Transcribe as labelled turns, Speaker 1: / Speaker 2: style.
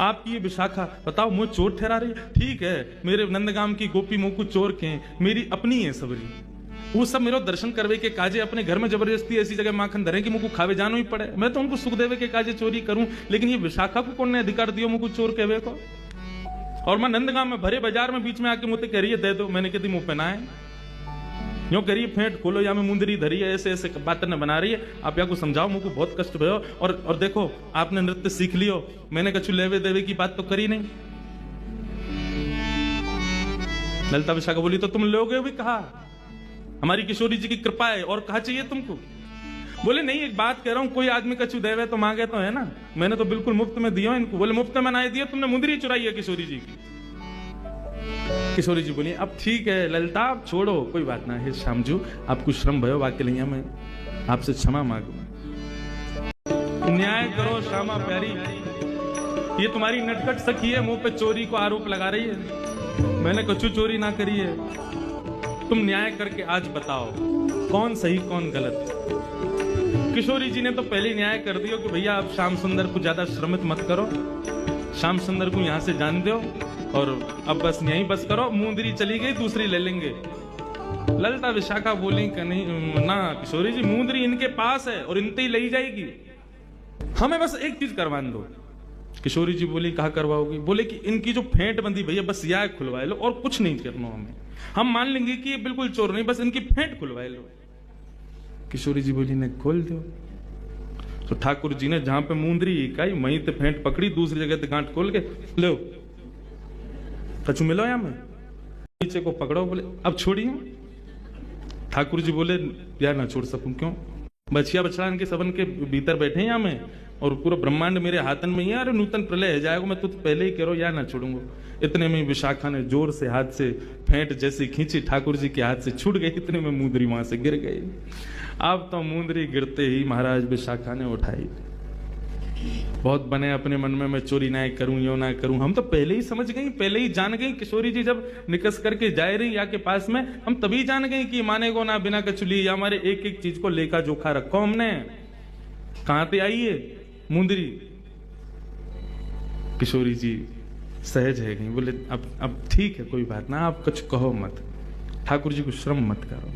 Speaker 1: आपकी ये विशाखा बताओ मुझे चोर ठहरा रही है? ठीक है, मेरे नंदगाम की गोपी मोकू चोर के हैं, मेरी अपनी है सबरी, वो सब मेरे दर्शन करवे के काजे अपने घर में जबरदस्ती ऐसी जगह माखन धरे कि मुझको खावे जानो ही पड़े। मैं तो उनको सुख देवे के काजे चोरी करूं, लेकिन ये विशाखा को कौन ने अधिकार दियो मुझको चोर कहवे को? और मैं नंदगाम में भरे बाजार में बीच में आके मुझे कह रही है दे दो, मैंने कहती मुंह पहनाए यो करिए फेंट खोलो या में मुंदरी धरी है, ऐसे ऐसे बात न बना रही है। आप या को समझाओ, मुझको बहुत कष्ट भयो। और देखो आपने नृत्य सीख लियो, मैंने कछु लेवे देवे की बात तो करी नहीं। ललिता विशाखा बोली तो तुम लोगे भी कहा, हमारी किशोरी जी की कृपा है और कहा चाहिए तुमको? बोले नहीं, एक बात कह रहा हूं, कोई आदमी कछु देवे तो मांगे तो है ना, मैंने तो बिल्कुल मुफ्त में दिया इनको। बोले मुफ्त में ना दिया, तुमने मुंदरी चुराई है किशोरी जी की। किशोरी जी बोली अब ठीक है ललिता, आप छोड़ो, कोई बात ना है श्यामजू, आपको श्रम भयो वाक्य लिया, मैं आपसे क्षमा मांगू। न्याय करो श्यामा प्यारी, ये तुम्हारी नटखट सखी है, मुंह पे चोरी को आरोप लगा रही है, मैंने कछु चोरी ना करी है। तुम न्याय करके आज बताओ कौन सही कौन गलत। किशोरी जी ने तो पहले न्याय कर दिया कि भैया आप श्याम सुंदर को ज्यादा श्रमित मत करो, श्याम सुंदर को यहां से जान दो और अब बस यहीं बस करो, मुंदरी चली गई दूसरी ले लेंगे। ललिता विशाखा बोली कि नहीं ना किशोरी जी, मुंदरी इनके पास है और इनते ही ले जाएगी, हमें बस एक चीज करवान दो। किशोरी जी बोली कहा करवाओगी? बोले कि इनकी जो फेंट बंदी भैया बस यह खुलवा लो और कुछ नहीं करना हमें, हम मान लेंगे कि ये बिल्कुल चोर नहीं, बस इनकी फेंट खुलवा लो। किशोरी जी बोली ने खोल दो। तो ठाकुर जी ने जहां पे मुंदरी इकाई वहीं ते फेंट पकड़ी, दूसरी जगह ते गांठ खोल के लो कछु मिलो या में नीचे को पकड़ो। बोले अब छोड़िए। ठाकुर जी बोले यार ना छोड़ सकूं, क्यों? बछिया बछड़ा इनके सबन के भीतर बैठे यहाँ में और पूरा ब्रह्मांड मेरे हाथन में ही है, अरे नूतन प्रलय है जाएगा, मैं तो पहले ही कह रहा हूं यार ना छोड़ूंगा। इतने में विशाखा ने जोर से हाथ से फेंट जैसी खींची, ठाकुर जी के हाथ से छूट गई, इतने में मुंदरी वहां से गिर गई। अब तो मुंदरी गिरते ही महाराज विशाखा ने उठाई। बहुत बने अपने मन में मैं चोरी ना करूं यो ना करूं, हम तो पहले ही समझ गई, पहले ही जान गई। किशोरी जी जब निकस करके जा रही या के पास में, हम तभी जान गई कि माने को ना बिना कचुली या हमारे एक एक चीज को लेखा जोखा रखो हमने। कहां पे आई है मुंदरी? किशोरी जी सहज है गई, बोले अब ठीक है कोई बात ना, आप कुछ कहो मत, ठाकुर जी को श्रम मत करो।